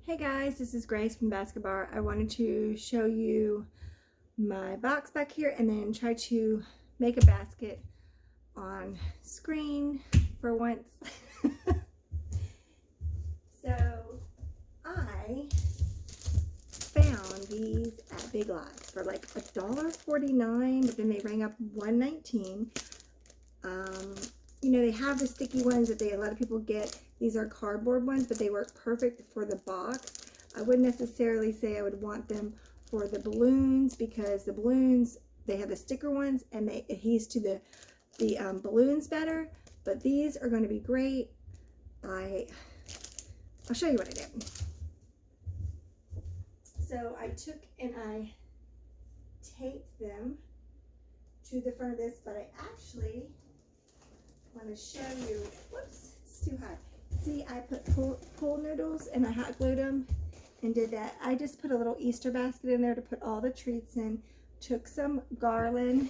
Hey guys, this is Grace from Basket Bar. I wanted to show you my box back here and then try to make a basket on screen for once. So I found these at Big Lots for like $1.49, but then they rang up $1.19. You know, they have the sticky ones that a lot of people get. These are cardboard ones, but they work perfect for the box. I wouldn't necessarily say I would want them for the balloons, because the balloons, they have the sticker ones and they adhere to the balloons better. But these are going to be great. I'll show you what I did. So I took and I taped them to the front of this, but I actually want to show you, whoops, it's too high. See, I put pool noodles and I hot glued them and did that. I just put a little Easter basket in there to put all the treats in. Took some garland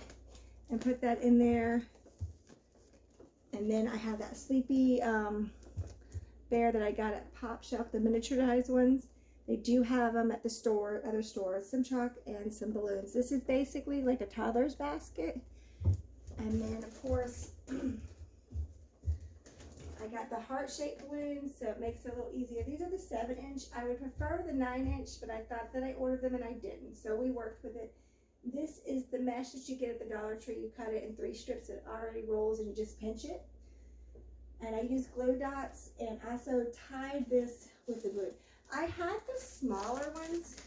and put that in there. And then I have that sleepy bear that I got at Pop Shelf, the miniaturized ones. They do have them at the store, other stores, some chalk and some balloons. This is basically like a toddler's basket. And then of course, I got the heart-shaped balloons, so it makes it a little easier. These are the 7-inch. I would prefer the 9-inch, but I thought that I ordered them and I didn't, so we worked with it. This is the mesh that you get at the Dollar Tree. You cut it in 3 strips. It already rolls and you just pinch it. And I used glue dots and also tied this with the glue. I had the smaller ones,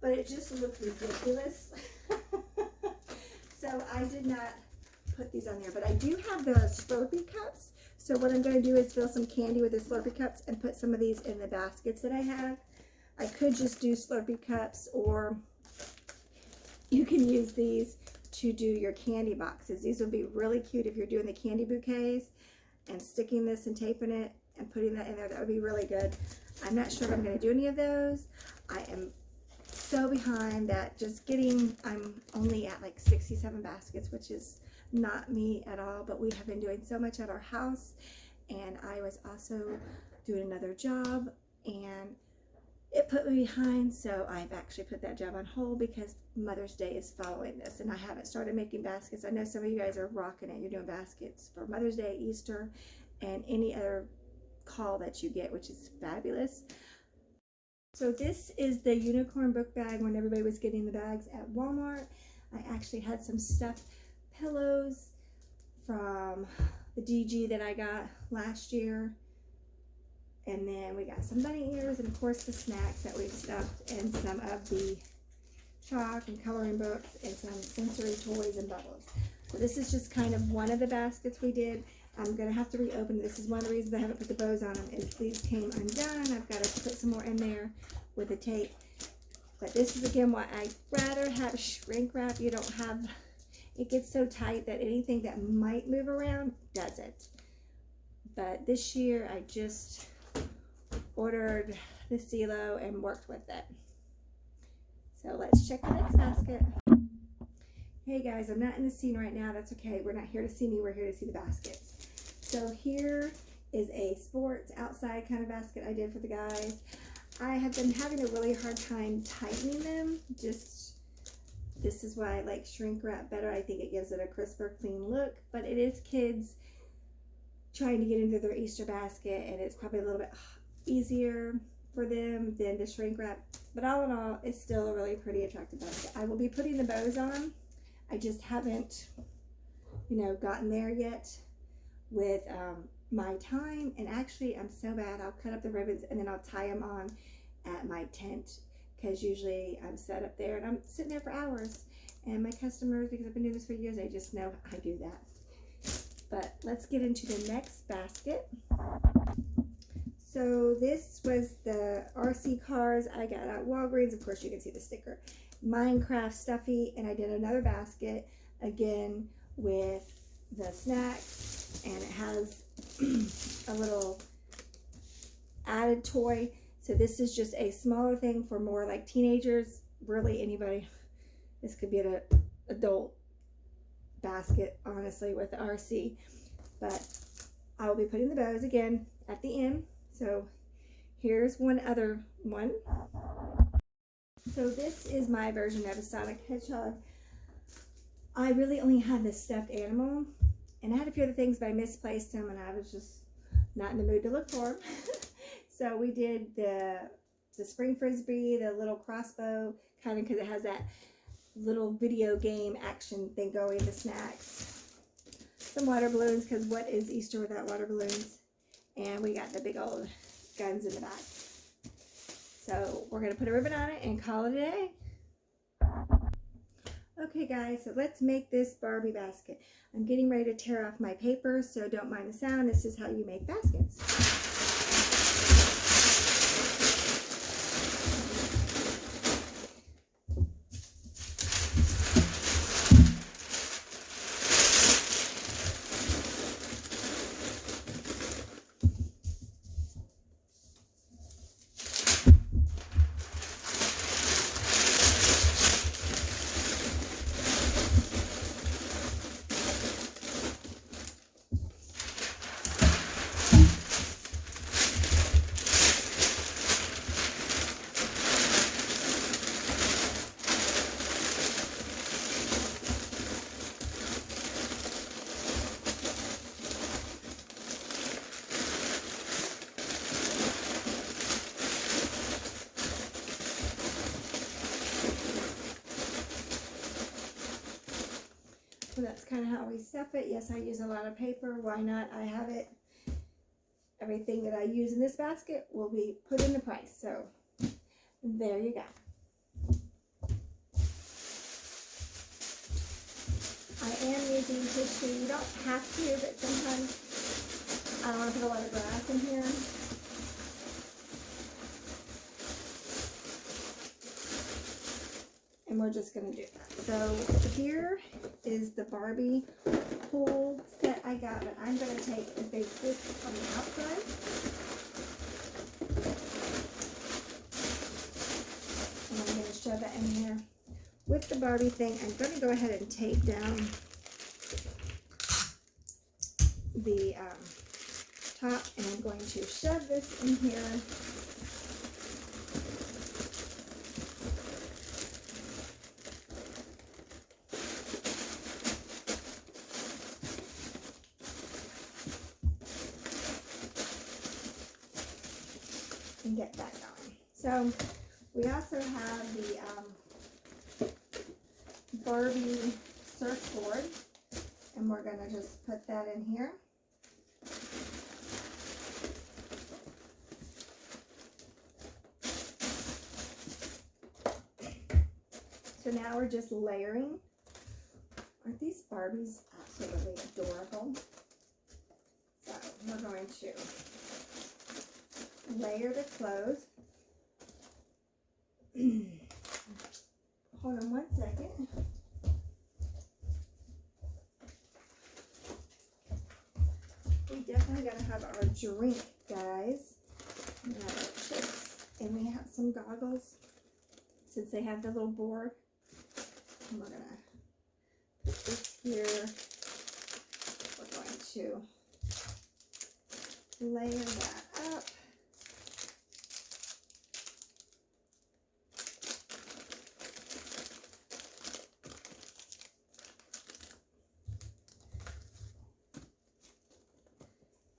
but it just looked ridiculous. So I did not put these on there, but I do have the Slurpee cups. So what I'm going to do is fill some candy with the Slurpee cups and put some of these in the baskets that I have. I could just do Slurpee cups, or you can use these to do your candy boxes. These would be really cute if you're doing the candy bouquets and sticking this and taping it and putting that in there. That would be really good. I'm not sure if I'm going to do any of those. I am so behind that I'm only at like 67 baskets, which is not me at all, but we have been doing so much at our house, and I was also doing another job and it put me behind, so I've actually put that job on hold because Mother's Day is following this and I haven't started making baskets. I know some of you guys are rocking it. You're doing baskets for Mother's Day, Easter, and any other call that you get, which is fabulous. So this is the unicorn book bag when everybody was getting the bags at Walmart. I actually had some stuffed pillows from the DG that I got last year. And then we got some bunny ears and of course the snacks that we've stuffed, and some of the chalk and coloring books and some sensory toys and bubbles. So this is just kind of one of the baskets we did. I'm going to have to reopen. This is one of the reasons I haven't put the bows on them, is these came undone. I've got to put some more in there with the tape. But this is again why I'd rather have shrink wrap. You don't have, it gets so tight that anything that might move around doesn't. But this year I just ordered the CeeLo and worked with it. So let's check the next basket. Hey guys, I'm not in the scene right now. That's okay. We're not here to see me. We're here to see the baskets. So here is a sports outside kind of basket I did for the guys. I have been having a really hard time tightening them. This is why I like shrink wrap better. I think it gives it a crisper, clean look, but it is kids trying to get into their Easter basket, and it's probably a little bit easier for them than the shrink wrap. But all in all, it's still a really pretty attractive basket. I will be putting the bows on. I just haven't, gotten there yet with my time. And actually, I'm so bad. I'll cut up the ribbons and then I'll tie them on at my tent, because usually I'm set up there and I'm sitting there for hours. And my customers, because I've been doing this for years, they just know I do that. But let's get into the next basket. So this was the RC cars I got at Walgreens. Of course, you can see the sticker. Minecraft stuffy, and I did another basket again with the snacks, and it has a little added toy. So this is just a smaller thing for more like teenagers, really anybody. This could be an adult basket, honestly, with the RC. But I will be putting the bows again at the end. So Here's one other one. So this is my version of a Sonic Hedgehog. I really only had this stuffed animal, and I had a few other things, but I misplaced them, and I was just not in the mood to look for them. So we did the spring frisbee, the little crossbow, kind of because it has that little video game action thing going, the snacks. Some water balloons, because what is Easter without water balloons? And we got the big old guns in the back. So we're going to put a ribbon on it and call it a day. Okay guys, so let's make this Barbie basket. I'm getting ready to tear off my paper, so don't mind the sound. This is how you make baskets. So that's kind of how we stuff it. Yes, I use a lot of paper. Why not? I have it. Everything that I use in this basket will be put in the price. So there you go. I am using tissue. You don't have to, but sometimes I don't want to put a lot of grass in here. And we're just going to do that. So here is the Barbie pool set I got, but I'm going to take and base this on the outside. And I'm going to shove that in here. With the Barbie thing, I'm going to go ahead and tape down the top, and I'm going to shove this in here. And get that going. So we also have the Barbie surfboard, and we're going to just put that in here. So now we're just layering. Aren't these Barbies absolutely adorable? So we're going to layer the clothes. Hold on one second. We definitely gotta have our drink, guys. We have our chips, and we have some goggles, since they have the little board. And we're gonna put this here. We're going to layer that up.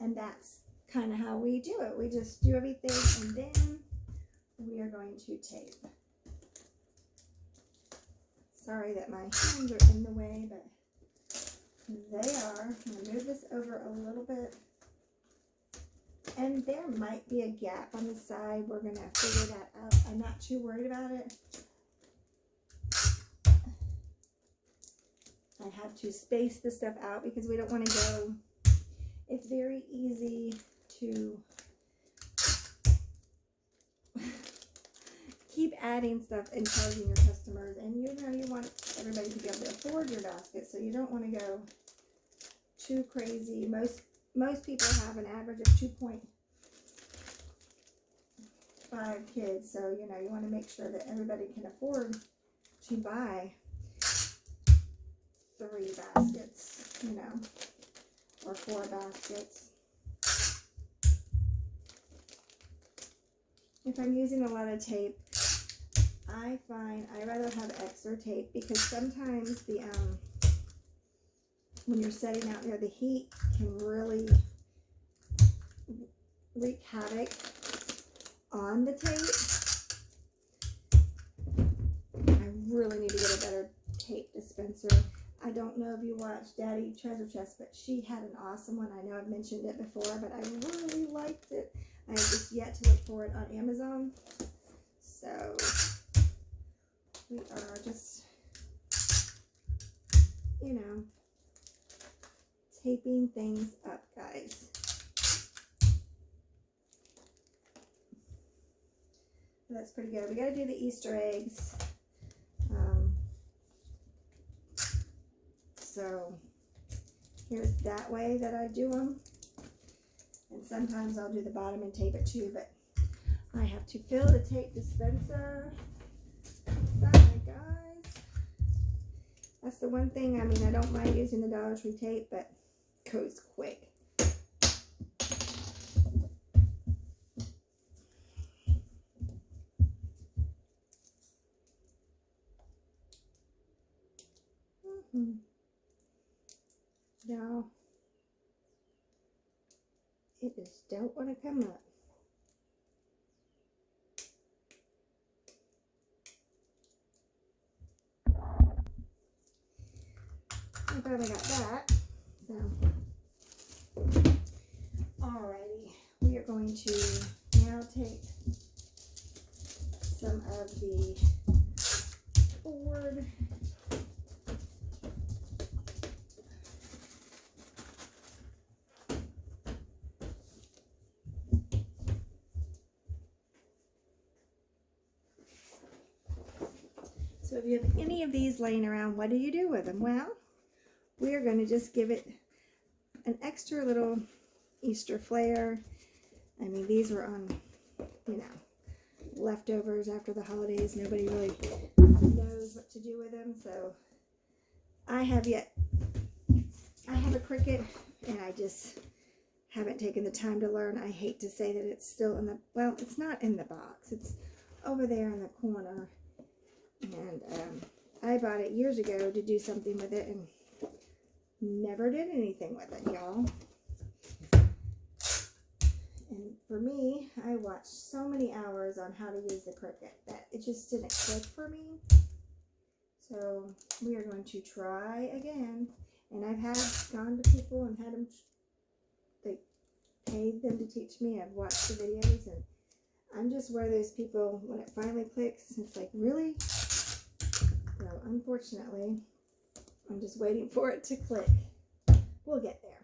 And that's kind of how we do it. We just do everything, and then we are going to tape. Sorry that my hands are in the way, but they are. I'm going to move this over a little bit. And there might be a gap on the side. We're going to figure that out. I'm not too worried about it. I have to space the stuff out because we don't want to go. It's very easy to keep adding stuff and charging your customers, and you know you want everybody to be able to afford your basket, so you don't want to go too crazy. Most people have an average of 2.5 kids, so you know you want to make sure that everybody can afford to buy 3 baskets, you know, or 4 baskets. if I'm using a lot of tape, I find I rather have extra tape because sometimes the when you're setting out there, the heat can really wreak havoc on the tape. I really need to get a better tape dispenser. I don't know if you watched Daddy Treasure Chest, but she had an awesome one. I know I've mentioned it before, but I really liked it. I have just yet to look for it on Amazon. So we are just, you know, taping things up, guys. That's pretty good. We got to do the Easter eggs. So here's that way that I do them. And sometimes I'll do the bottom and tape it too, but I have to fill the tape dispenser. Sorry, guys. That's the one thing. I mean, I don't mind using the Dollar Tree tape, but it goes quick. No, it just don't want to come up. I finally got that. So, alrighty, we are going to now take some of the board. So if you have any of these laying around, what do you do with them? Well, we are going to just give it an extra little Easter flair. I mean, these were on, you know, leftovers after the holidays. Nobody really knows what to do with them. So I have a Cricut, and I just haven't taken the time to learn. I hate to say that it's still in the, well, it's not in the box. It's over there in the corner. And I bought it years ago to do something with it and never did anything with it, y'all. And for me, I watched so many hours on how to use the Cricut that it just didn't click for me. So we are going to try again. And I've gone to people and had them, they paid them to teach me. I've watched the videos, and I'm just one of those people, when it finally clicks, it's like, really? So unfortunately, I'm just waiting for it to click. We'll get there.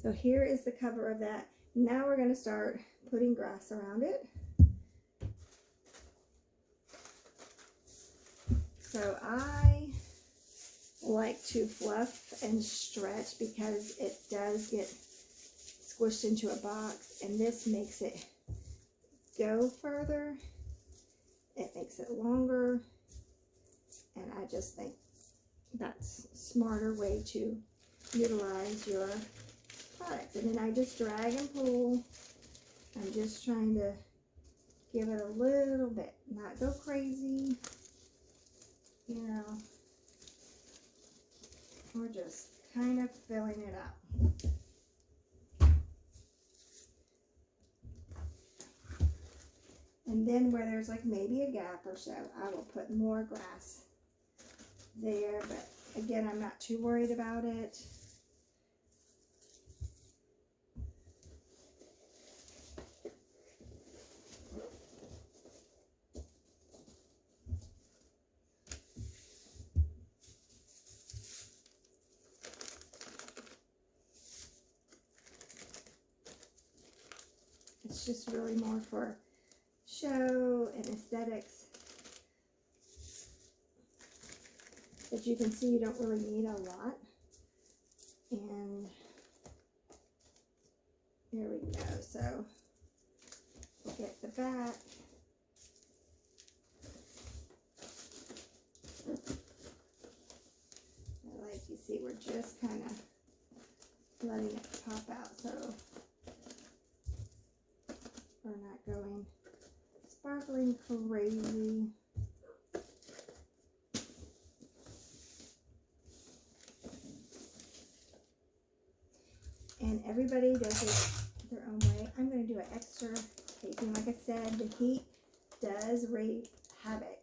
So here is the cover of that. Now we're going to start putting grass around it. So I like to fluff and stretch because it does get squished into a box, and this makes it go further. It makes it longer, and I just think that's a smarter way to utilize your product. And then I just drag and pull. I'm just trying to give it a little bit, not go crazy, you know. We're just kind of filling it up. And then where there's like maybe a gap or so, I will put more grass there. But again, I'm not too worried about it. It's just really more for show and aesthetics. But you can see you don't really need a lot. And there we go. So we'll get the back. Like you see, we're just kind of letting it pop out, so we're not going sparkling crazy. And everybody does it their own way. I'm going to do an extra taping. Like I said, the heat does wreak havoc.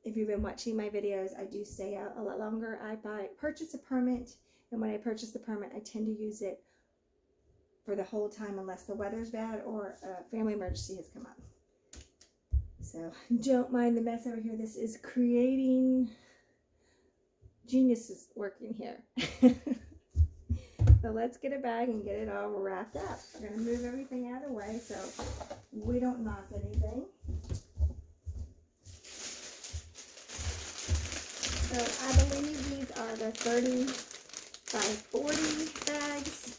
If you've been watching my videos, I do stay out a lot longer. I purchase a permit, and when I purchase the permit, I tend to use it for the whole time unless the weather's bad or a family emergency has come up. So don't mind the mess over here. This is creating genius is working here. So let's get a bag and get it all wrapped up. We're going to move everything out of the way so we don't knock anything. So I believe these are the 30 by 40 bags.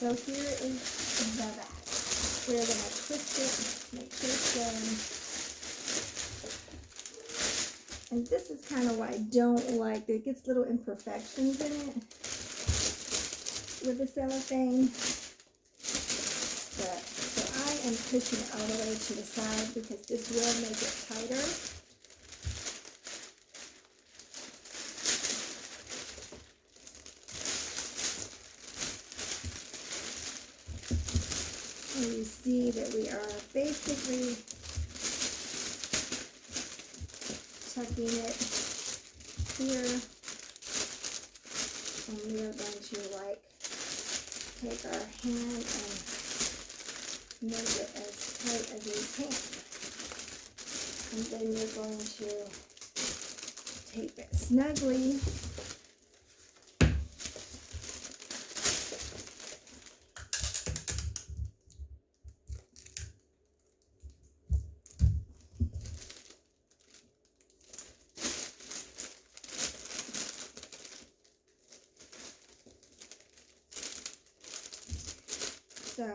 So here is the back. We're going to twist it, make sure it's done. And this is kind of what I don't like. It gets little imperfections in it with the cellophane. But, so I am pushing it all the way to the side because this will make it tighter. And you see that we are basically tucking it here, and we are going to like take our hand and make it as tight as we can, and then you're going to tape it snugly. So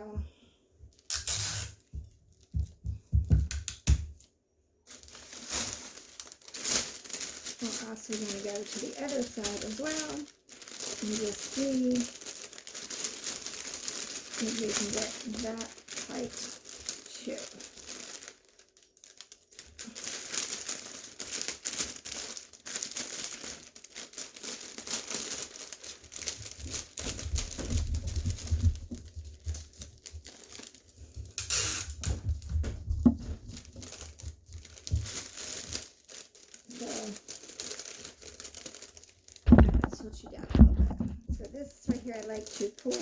we're also going to go to the other side as well and just see if we can get that tight too. What you got a little bit. So this right here I like to pull.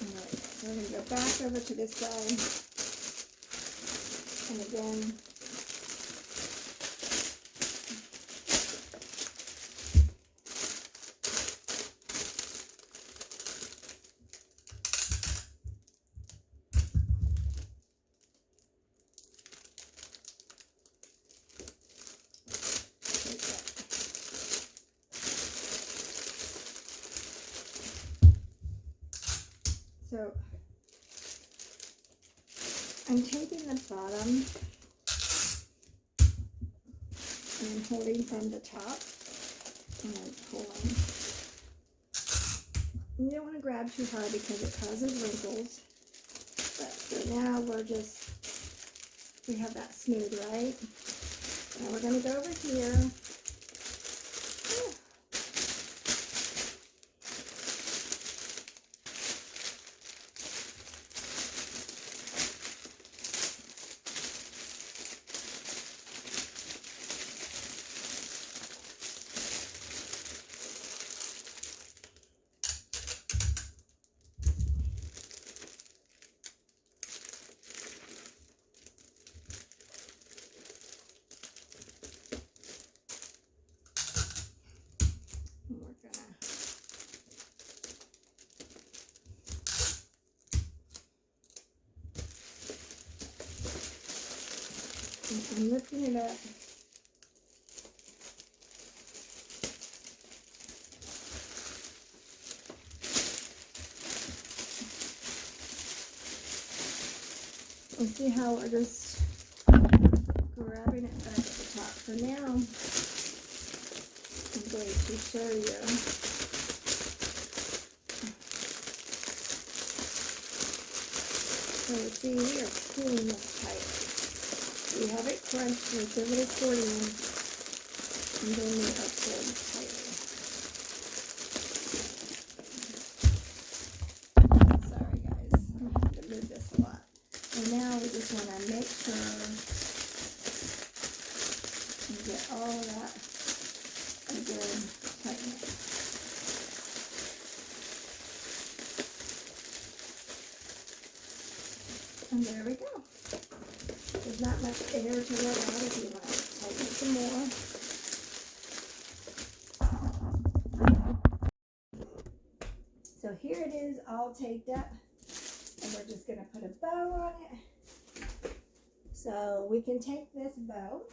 Alright, so we're going to go back over to this side. And again, so I'm taping the bottom and holding from the top and pulling. You don't want to grab too hard because it causes wrinkles. But for now we're just We have that smooth, right? Now we're going to go over here. I'm lifting it up. And see how we're just grabbing it back at the top. For now, I'm going to show you. So see, we are pulling this tight. We have it crunched with a little accordion, and then we are pulling it tighter. Sorry guys, I have to move this a lot. And now we just want to make sure we get all of that a good tightness. And there we go. There's not much air to let out if you want to tighten it some more. So here it is all taped up, and we're just going to put a bow on it. So we can take this bow.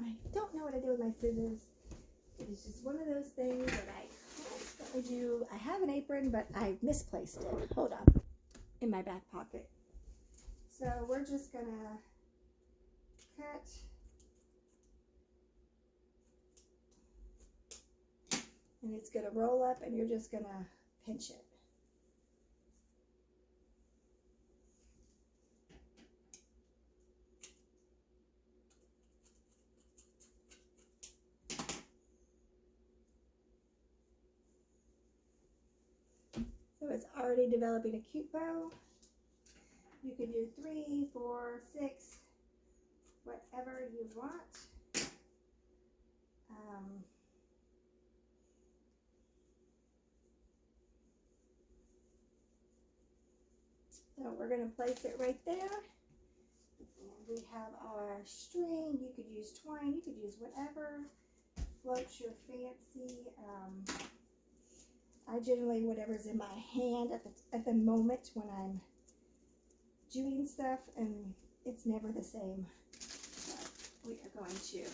I don't know what I do with my scissors. It is just one of those things that I constantly do. I have an apron, but I misplaced it. Hold on. In my back pocket. So we're just gonna cut and it's gonna roll up and you're just gonna pinch it. So it's already developing a cute bow. You can do 3, 4, 6, whatever you want. So we're going to place it right there. And we have our string. You could use twine. You could use whatever floats your fancy. I generally, whatever's in my hand at the moment when I'm doing stuff, and it's never the same. But we are going to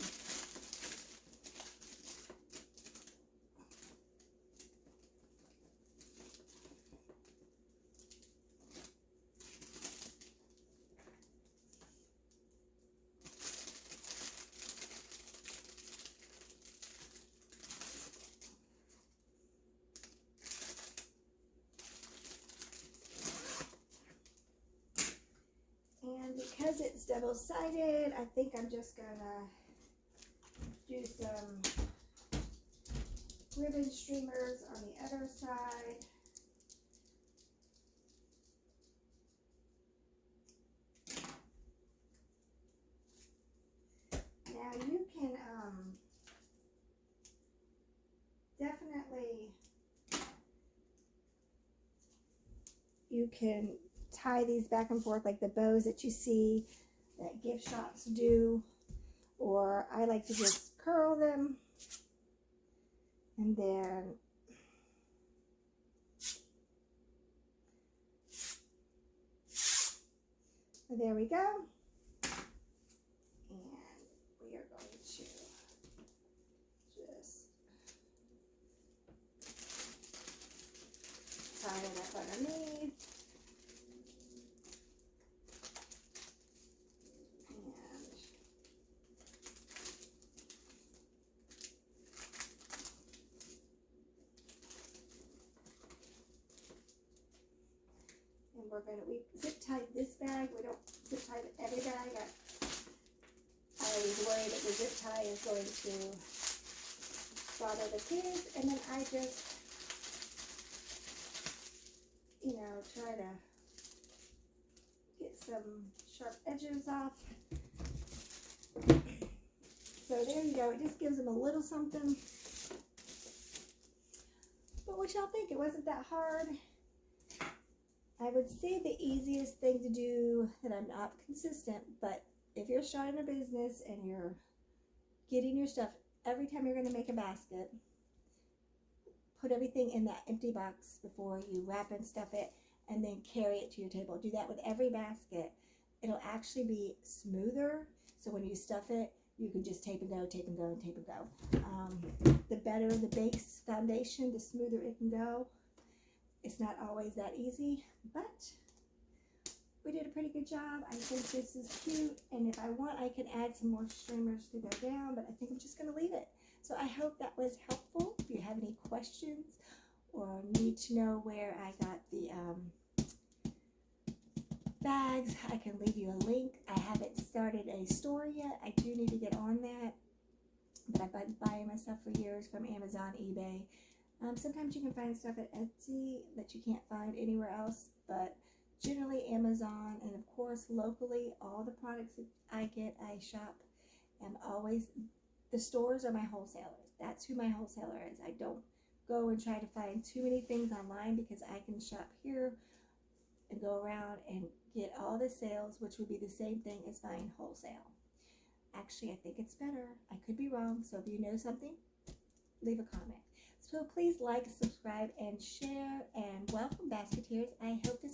because it's double-sided, I think I'm just gonna do some ribbon streamers on the other side. Now you can definitely, you can tie these back and forth like the bows that you see that gift shops do, or I like to just curl them and then there we go. And we are going to just tie it up underneath. And we zip tie this bag. We don't zip tie every bag. I worry that the zip tie is going to bother the kids. And then I just, you know, try to get some sharp edges off. So there you go. It just gives them a little something. But what y'all think? It wasn't that hard. I would say the easiest thing to do, and I'm not consistent, but if you're starting a business and you're getting your stuff, every time you're going to make a basket, put everything in that empty box before you wrap and stuff it, and then carry it to your table. Do that with every basket. It'll actually be smoother, so when you stuff it, you can just tape and go, tape and go, and tape and go. The better the base foundation, the smoother it can go. It's not always that easy, but we did a pretty good job. I think this is cute, and if I want, I can add some more streamers to go down, but I think I'm just going to leave it. So I hope that was helpful. If you have any questions or need to know where I got the bags, I can leave you a link. I haven't started a store yet. I do need to get on that, but I've been buying my stuff for years from Amazon, eBay. Sometimes you can find stuff at Etsy that you can't find anywhere else, but generally Amazon, and of course locally, all the products that I get, I shop, and always the stores are my wholesalers. That's who my wholesaler is. I don't go and try to find too many things online because I can shop here and go around and get all the sales, which would be the same thing as buying wholesale. Actually, I think it's better. I could be wrong, so if you know something, leave a comment. So please like, subscribe, and share, and welcome, Basketeers. I hope this